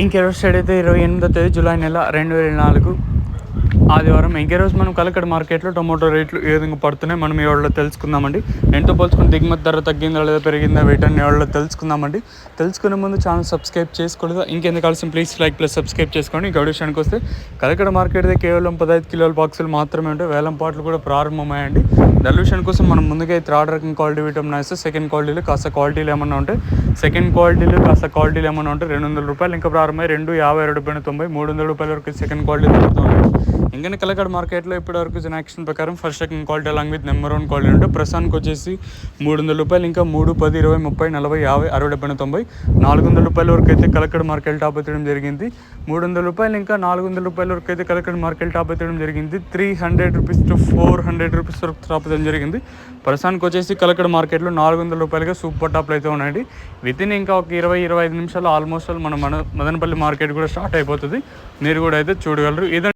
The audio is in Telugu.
ఇంకెరోజు సైడ్ అయితే 28వ తేదీ జూలై నెల 2024 ఆదివారం. ఇంకెరోజు మనం కలకడ మార్కెట్లో టొమాటో రేట్లు ఏ విధంగా పడుతున్నాయి మనం ఈ వాళ్ళలో తెలుసుకుందామండి. ఎంతో పోల్చుకుని దిగుమతి ధర తగ్గిందా లేదా పెరిగిందా వీటన్ని వాళ్ళలో తెలుసుకుందామండి. తెలుసుకునే ముందు ఛానల్ సబ్స్క్రైబ్ చేసుకోలేదు ఇంకెందుకు కలిసి ప్లీజ్ లైక్ ప్లస్ సబ్స్క్రైబ్ చేసుకోండి. ఇంకా విషయానికి వస్తే కలకడ మార్కెట్ అయితే కేవలం 15 కిలోల బాక్సులు మాత్రమే ఉంటాయి. వేలం పాటలు కూడా ప్రారంభమయ్యాయండి. దాని విషయం కోసం మనం ముందుగా థర్డ్ రకం క్వాలిటీ విటమిన్ వేస్తే సెకండ్ క్వాలిటీలో కాస్త క్వాలిటీలు ఏమన్నా ఉంటాయి. సెకండ్ క్వాలిటీలో కాస్త క్వాలిటీలు ఏమన్నా ఉంటాయి. 200 రూపాయలు ఇంకా ప్రారంభమై 252.90 300 రూపాయల వరకు సెకండ్ క్వాలిటీ దొరుకుతుంది. ఇంకా కలకడ మార్కెట్లో ఇప్పటివరకు జనాక్షన్ ప్రకారం first second quality along with number 1 quality ఉంటే ప్రస్తుతానికి వచ్చేసి 300 రూపాయలు ఇంకా 3, 10, 20, 30, 40, 50, 60, 70, 90 400 రూపాయల వరకు అయితే కలకడ మార్కెట్ టాప్ ఎత్తడం జరిగింది. 300 రూపాయలు ఇంకా 400 రూపాయల వరకు అయితే కలకడ మార్కెట్ టాప్ ఎత్తడం జరిగింది. 300 రూపీస్ టు 400 రూపీస్ వరకు టాప్ ఎత్తడం జరిగింది. ప్రస్తుతానికి వచ్చేసి కలకడ మార్కెట్లో 400 రూపాయలుగా సూపర్ టాప్లు అయితే ఉన్నాయండి. వితిన్ ఇంకా ఒక 20-25 నిమిషాలు ఆల్మోస్ట్ మన మదనపల్లి మార్కెట్ కూడా స్టార్ట్ అయిపోతుంది. మీరు కూడా అయితే చూడగలరు.